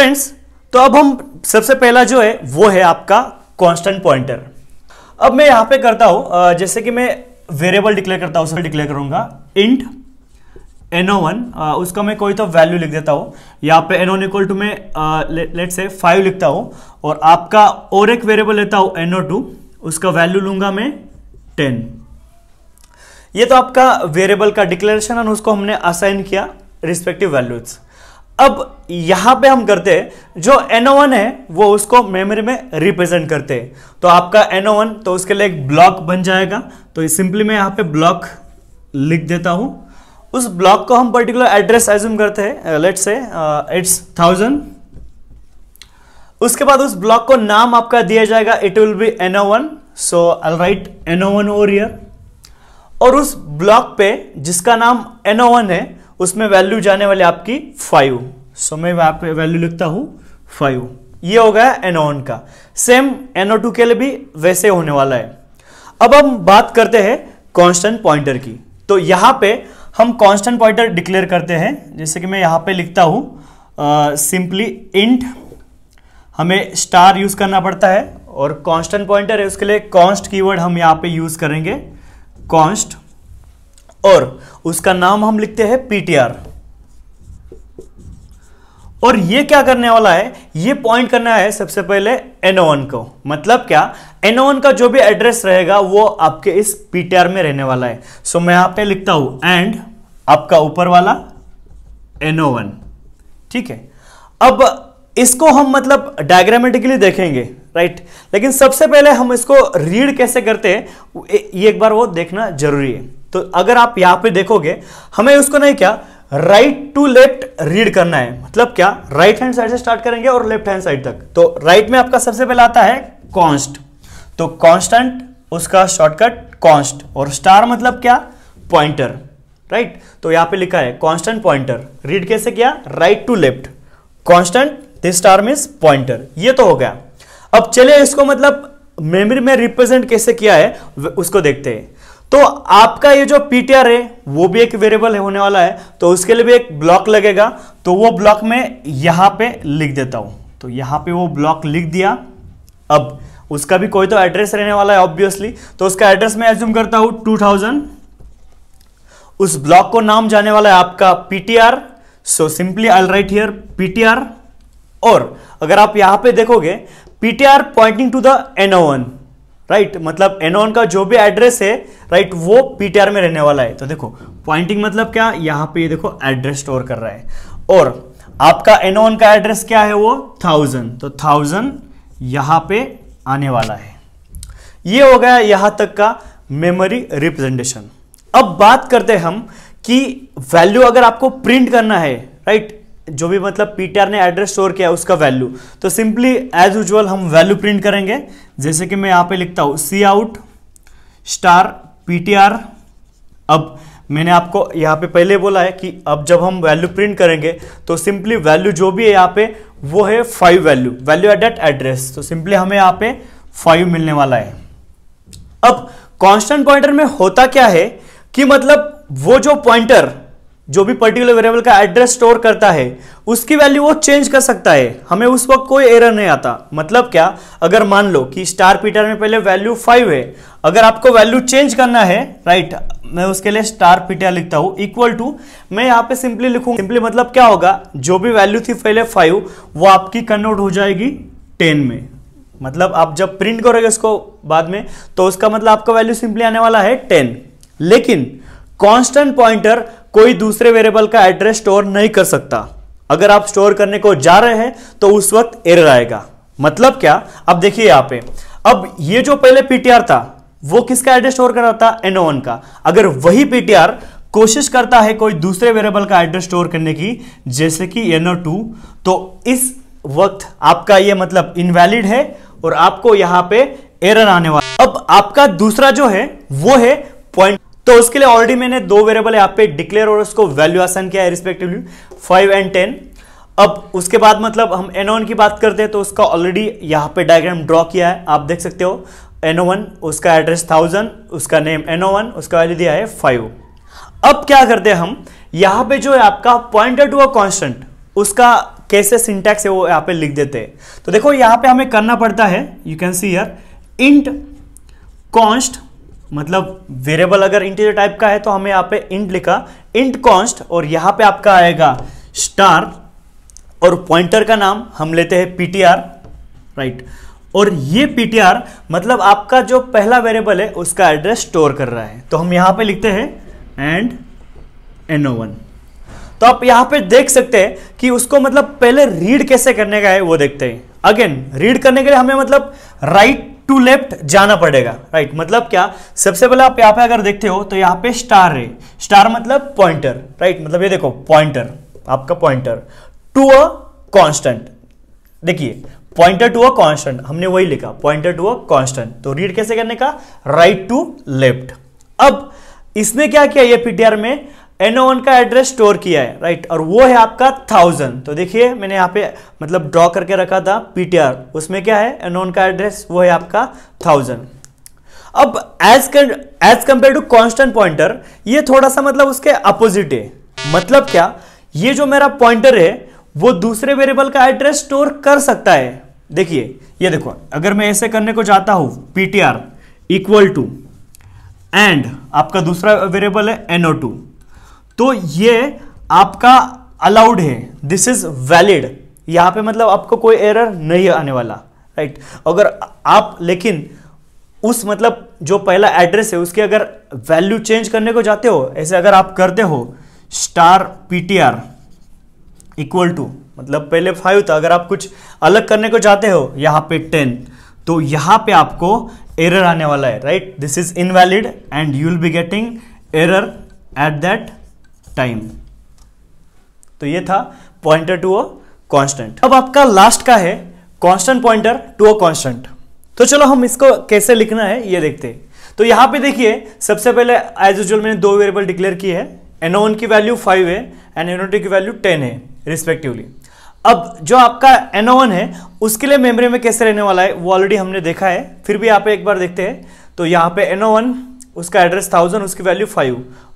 Friends, तो अब हम सबसे पहला जो है वो है आपका कांस्टेंट पॉइंटर। अब मैं यहां पे करता हूं, जैसे कि मैं वेरिएबल डिक्लेयर करता हूं, डिक्लेयर करूंगा इंट no1, उसका मैं कोई तो वैल्यू लिख देता हूं। यहाँ पे no1 इक्वल टू मैं लेट से 5 लिखता हूं, और आपका और एक वेरिएबल लेता हूं no2, उसका वैल्यू लूंगा मैं 10। ये तो आपका वेरिएबल का डिक्लेरेशन, और उसको हमने असाइन किया रिस्पेक्टिव वैल्यूज। अब यहां पे हम करते हैं जो no1 है वो उसको मेमोरी में रिप्रेजेंट करते हैं। तो आपका no1, तो उसके लिए एक ब्लॉक बन जाएगा। तो सिंपली मैं यहां पे ब्लॉक लिख देता हूं। उस ब्लॉक को हम पर्टिकुलर एड्रेस एज्यूम करते हैं, लेट्स से इट्स 1000। उसके बाद उस ब्लॉक को नाम आपका दिया जाएगा, it will be no1, so I will right no1 over here. और उस ब्लॉक पे जिसका नाम no1 है उसमें वैल्यू जाने वाली आपकी 5, सो मैं वहां पे वैल्यू लिखता हूं 5। ये हो गया no1 का। सेम no2 के लिए भी वैसे होने वाला है। अब हम बात करते हैं कांस्टेंट पॉइंटर की। तो यहां पे हम कांस्टेंट पॉइंटर डिक्लेयर करते हैं, जैसे कि मैं यहां पे लिखता हूं सिंपली इंट, हमें स्टार यूज करना पड़ता है, और कांस्टेंट पॉइंटर है उसके लिए कांस्ट कीवर्ड हम यहां पे यूज करेंगे, कांस्ट, और उसका नाम हम लिखते हैं ptr। और ये क्या करने वाला है, ये पॉइंट करना है सबसे पहले no1 को। मतलब क्या, no1 का जो भी एड्रेस रहेगा वो आपके इस ptr में रहने वाला है। सो मैं यहां पे लिखता हूं एंड आपका ऊपर वाला no1, ठीक है। अब इसको हम मतलब डायग्रामेटिकली देखेंगे, राइट, लेकिन सबसे पहले हम इसको रीड कैसे करते हैं ये एक बार वो देखना जरूरी है। तो अगर आप यहां पे देखोगे, हमें उसको नहीं क्या राइट टू लेफ्ट रीड करना है। मतलब क्या, राइट हैंड साइड से स्टार्ट करेंगे और लेफ्ट हैंड साइड तक। तो राइट में आपका सबसे पहले आता है कांस्ट, तो कांस्टेंट उसका शॉर्टकट कांस्ट, और स्टार मतलब क्या, पॉइंटर, राइट। तो यहां पे लिखा है कांस्टेंट पॉइंटर। रीड कैसे किया, right to left, constant, this star means pointer. ये तो हो गया। अब चलिए इसको मतलब मेमोरी में रिप्रेजेंट कैसे किया है उसको देखते हैं। तो आपका ये जो ptr है वो भी एक वेरिएबल है होने वाला है, तो उसके लिए भी एक ब्लॉक लगेगा। तो वो ब्लॉक में यहां पे लिख देता हूं, तो यहां पे वो ब्लॉक लिख दिया। अब उसका भी कोई तो एड्रेस रहने वाला है ऑब्वियसली, तो उसका एड्रेस मैं एज्यूम करता हूं 2000। उस ब्लॉक को नाम जाने वाला है आपका ptr, so simply I will write here ptr। और अगर आप यहां पे देखोगे ptr pointing to the no1, right, मतलब no1 का जो भी एड्रेस है, राइट, वो ptr में रहने वाला है। तो देखो पॉइंटिंग मतलब क्या, यहां पे ये देखो एड्रेस स्टोर कर रहा है, और आपका no1 का एड्रेस क्या है वो 1000, तो 1000 यहां पे आने वाला है। ये हो गया यहां तक का मेमोरी रिप्रेजेंटेशन। अब बात करते हैं हम कि वैल्यू अगर आपको प्रिंट करना है, राइट, जो भी मतलब ptr ने एड्रेस स्टोर किया उसका वैल्यू, तो सिंपली एज यूजुअल हम वैल्यू प्रिंट करेंगे। जैसे कि मैं यहां पे लिखता हूं cout स्टार ptr। अब मैंने आपको यहां पे पहले बोला है कि अब जब हम वैल्यू प्रिंट करेंगे तो सिंपली वैल्यू जो भी है यहां पे वो है 5 वैल्यू एट दैट एड्रेस, तो सिंपली हमें यहां पे 5 मिलने वाला है। अब कांस्टेंट पॉइंटर में होता क्या है कि मतलब वो जो पॉइंटर जो भी पर्टिकुलर वेरिएबल का एड्रेस स्टोर करता है उसकी वैल्यू वो चेंज कर सकता है, हमें उस वक्त कोई एरर नहीं आता। मतलब क्या, अगर मान लो कि स्टार ptr में पहले वैल्यू 5 है, अगर आपको वैल्यू चेंज करना है, राइट, मैं उसके लिए स्टार ptr लिखता हूं इक्वल टू, मैं यहां पे सिंपली लिखूंगा। सिंपली मतलब क्या होगा, जो भी वैल्यू थी पहले 5 वो आपकी कन्वर्ट हो जाएगी 10 में। मतलब आप जब प्रिंट करोगे उसको बाद में, तो उसका मतलब आपका वैल्यू सिंपली आने वाला है 10। लेकिन कांस्टेंट पॉइंटर कोई दूसरे वेरिएबल का एड्रेस स्टोर नहीं कर सकता। अगर आप स्टोर करने को जा रहे हैं तो उस वक्त एरर आएगा। मतलब क्या, अब देखिए यहां पे, अब ये जो पहले ptr था वो किसका एड्रेस स्टोर कर रहा था, no1 का। अगर वही ptr कोशिश करता है कोई दूसरे वेरिएबल का एड्रेस स्टोर करने की, जैसे कि no2, तो इस वक्त आपका ये मतलब इनवैलिड है और आपको यहां पे एरर आने वाला। अब आपका दूसरा जो है वो है पॉइंट, तो उसके लिए ऑलरेडी मैंने 2 वेरिएबल यहाँ पे डिक्लेयर और उसको वैल्यू असाइन किया है रिस्पेक्टिवली 5 एंड 10। अब उसके बाद मतलब हम no1 की बात करते हैं, तो उसका ऑलरेडी यहाँ पे डायग्राम ड्रॉ किया है, आप देख सकते हो। no1 उसका एड्रेस 1000, उसका नेम no1, उसका वैल्यू दिया है 5। अब क्या करते हैं हम, यहाँ पे जो है आपका पॉइंटर टू अ कांस्टेंट, उसका कैसे सिंटैक्स है वो यहाँ पे लिख देते हैं। तो देखो यहाँ पे हमें करना पड़ता है, you can see here int const, मतलब वेरिएबल अगर इंटीजर टाइप का है तो हमें यहाँ पे इंट लिखा, इंट कॉन्स्ट, और यहाँ पे आपका आएगा स्टार, और पॉइंटर का नाम हम लेते हैं ptr, राइट। और ये ptr मतलब आपका जो पहला वेरिएबल है उसका एड्रेस स्टोर कर रहा है, तो हम यहां पे लिखते हैं एंड no1। तो आप यहां पे देख सकते हैं कि उसको मतलब पहले रीड कैसे करने का है वो देखते हैं। अगेन रीड करने के लिए हमें मतलब राइट टू लेफ्ट जाना पड़ेगा, राइट। मतलब क्या, सबसे पहले आप यहाँ पे अगर देखते हो तो यहाँ पे स्टार है, स्टार मतलब पॉइंटर, राइट। मतलब ये देखो पॉइंटर, आपका पॉइंटर टू अ कांस्टेंट, देखिए पॉइंटर टू अ कांस्टेंट, हमने वही लिखा पॉइंटर टू अ कांस्टेंट। तो रीड कैसे करने का, राइट टू लेफ्ट। अब इसने क्या किया, ये ptr में no1 का एड्रेस स्टोर किया है, राइट, और वो है आपका 1000। तो देखिए मैंने यहाँ पे मतलब ड्रॉ करके रखा था ptr, उसमें क्या है no1 का एड्रेस, वो है आपका 1000। अब as compare to constant pointer, ये थोड़ा सा मतलब उसके अपोजिट है। मतलब क्या, ये जो मेरा पॉइंटर है वो दूसरे वेरिएबल का एड्रेस स्टोर कर सकता है। देखिए ये देखो, अगर मैं ऐसे करने को चाहता हूं ptr इक्वल टू एंड आपका दूसरा वेरिएबल है no2, तो ये आपका अलाउड है, दिस इज वैलिड। यहां पे मतलब आपको कोई एरर नहीं आने वाला, राइट। अगर आप लेकिन उस मतलब जो पहला एड्रेस है उसके अगर वैल्यू चेंज करने को चाहते हो, ऐसे अगर आप करते हो स्टार ptr इक्वल टू, मतलब पहले 5 था, अगर आप कुछ अलग करने को चाहते हो यहाँ पे 10, तो यहाँ पे आपको एरर आने वाला है, right. This is invalid and you will be getting error at that time. तो ये था पॉइंटर टू अ कांस्टेंट। अब आपका लास्ट का है constant pointer to a constant. तो चलो हम इसको कैसे लिखना है ये देखते हैं। तो यहाँ पे देखिए सबसे पहले एज यूजुअल मैंने दो वेरिएबल डिक्लेयर किए हैं, no1 की वैल्यू 5 है एंड no2 की वैल्यू 10 है रिस्पेक्टिवली। अब जो आपका no1 है उसके लिए मेमोरी में कैसे रहने वाला है वो ऑलरेडी हमने देखा है, फिर भी यहाँ पे एक बार देखते हैं। तो यहाँ पे no1 उसका एड्रेस 1000, उसकी वैल्यू 5,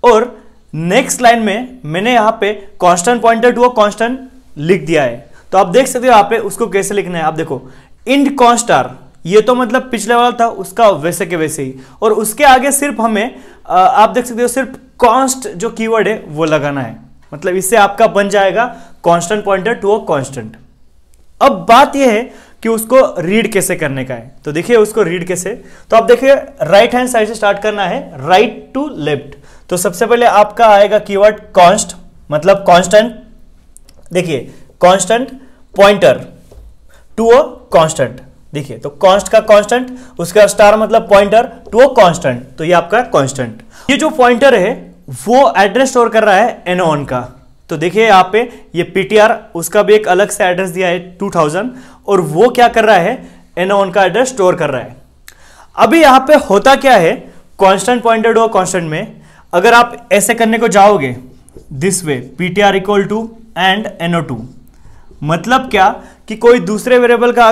और नेक्स्ट लाइन में मैंने यहाँ पे constant pointer to a constant लिख दिया है। तो आप देख सकते हो यहाँ पे उसको कैसे लिखना है। आप देखो इंट कॉन्स्टार, ये तो मतलब पिछले वाला था उसका वैसे के वैसे ही, और उसके आगे सिर्फ हमें आप देख सकते हो सिर्फ कॉन्स्ट जो कीवर्ड है वो लगाना है। मतलब इससे आपका बन जाएगा constant pointer to a constant. अब बात यह है कि उसको रीड कैसे करने का है। तो देखिए उसको रीड कैसे, तो आप देखिए राइट हैंड साइड से स्टार्ट करना है, राइट टू लेफ्ट। तो सबसे पहले आपका आएगा कीवर्ड कॉन्स्ट, मतलब कांस्टेंट। देखिए constant pointer to a constant, देखिए तो कॉन्स्ट का कांस्टेंट, उसका स्टार मतलब पॉइंटर टू अ कांस्टेंट, तो ये आपका कांस्टेंट। ये जो पॉइंटर है वो एड्रेस स्टोर कर रहा है no1 का। तो देखिए यहाँ पे ये ptr, उसका भी एक अलग से एड्रेस दिया है 2000, और वो क्या कर रहा है no1 का एड्रेस स्टोर कर रहा है। अभी यहाँ पे होता क्या है constant pointer to a constant में, अगर आप ऐसे करने को जाओगे this way ptr equal to and no2, मतलब क्या कि कोई दूसरे वेरिएबल का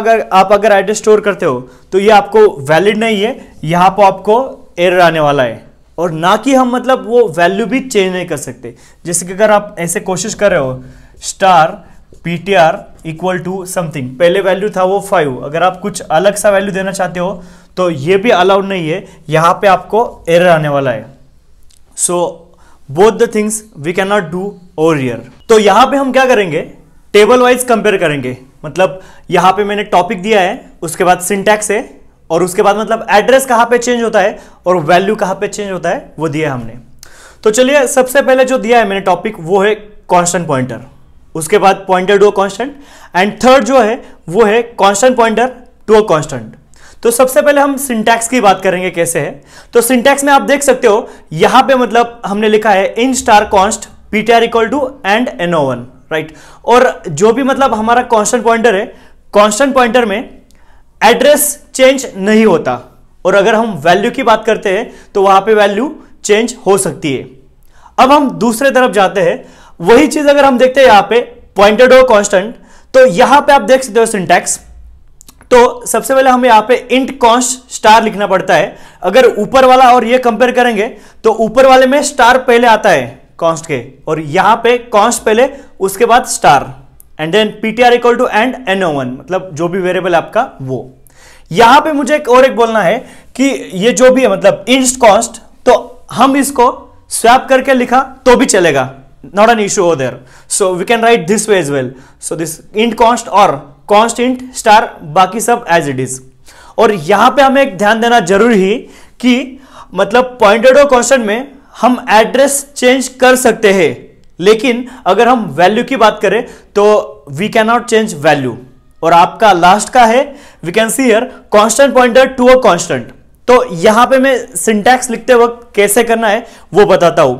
अगर एड्रेस स्टोर करते हो तो ये आपको वैलिड नहीं है, यहाँ पर आपको एरर आने वाला है। और ना कि हम मतलब वो वैल्यू भी चेंज नहीं कर सकते। जैसे कि अगर आप ऐसे कोशिश कर रहे हो star ptr equal to something, पहले वैल्यू था वो 5, अगर आप कुछ अलग सा वैल्यू देना चाहते हो तो ये भी अलाउड नहीं है, यहाँ पे आपको एरर आने वाला है। So both the things we can not do over here. तो यहाँ पे हम क्या करेंगे, टेबल वाइज कंपेयर करेंगे। मतलब यहाँ पे मैंने टॉपिक दिया है, उसके बाद सिंटैक्स है, और उसके बाद मतलब एड्रेस कहाँ पे चेंज होता है और वैल्यू कहाँ पे चेंज होता है वो दिया है हमने। तो चलिए सबसे पहले जो दिया है मैंने टॉपिक वो है कांस्टेंट पॉइंटर, उसके बाद pointer to a constant, and third जो है वो है constant pointer to a constant. तो सबसे पहले हम सिंटैक्स की बात करेंगे कैसे है। तो सिंटैक्स में आप देख सकते हो यहां पे मतलब हमने लिखा है int star const ptr equal to and no1, right. और जो भी मतलब हमारा कांस्टेंट पॉइंटर है, कांस्टेंट पॉइंटर में एड्रेस चेंज नहीं होता, और अगर हम वैल्यू की बात करते हैं तो वहां पे वैल्यू चेंज हो सकती है। अब हम दूसरे तरफ जाते हैं, वही चीज अगर हम देखते हैं यहाँ पे पॉइंटर टू कांस्टेंट, तो यहां पे आप देख सकते हो सिंटैक्स। तो सबसे पहले हमें यहाँ पे इंट कॉन्स्ट स्टार लिखना पड़ता है। अगर ऊपर वाला और ये कंपेयर करेंगे तो ऊपर वाले में स्टार पहले आता है कॉन्स्ट के, और यहां पे कॉन्स्ट पहले उसके बाद star. And then ptr equal to and no1, मतलब जो भी वेरिएबल आपका वो। यहां पे मुझे एक बोलना है कि ये जो भी है मतलब इंस्ट कॉस्ट, तो हम इसको स्वैप करके लिखा तो भी चलेगा, not an issue over there. So we can write this way as well. So this int const और कॉन्स्ट इंट स्टार, बाकी सब एज इट इज। और यहां पे हमें एक ध्यान देना जरूरी है कि मतलब पॉइंटेड और कांस्टेंट में हम एड्रेस चेंज कर सकते हैं, लेकिन अगर हम वैल्यू की बात करें तो we can not change value. और आपका लास्ट का है we can see here constant pointer to a constant. तो यहां पे मैं सिंटैक्स लिखते वक्त कैसे करना है वो बताता हूं।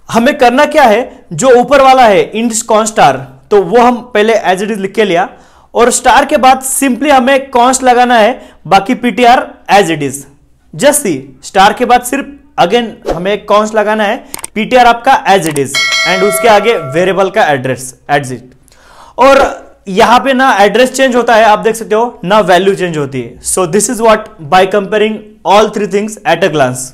हमें करना क्या है, जो ऊपर वाला है इंट कॉन्स्ट स्टार, तो वो हम पहले एज इट इज लिख के लिया, और स्टार के बाद सिंपली हमें कॉन्स्ट लगाना है, बाकी ptr as it is. Just see, star के बाद सिर्फ अगेन हमें कॉन्स्ट लगाना है, ptr आपका एज इट इज, एंड उसके आगे वेरिएबल का एड्रेस एज इट। और यहां पे ना एड्रेस चेंज होता है, आप देख सकते हो, ना वैल्यू चेंज होती है। So this is what by comparing all three things at a glance.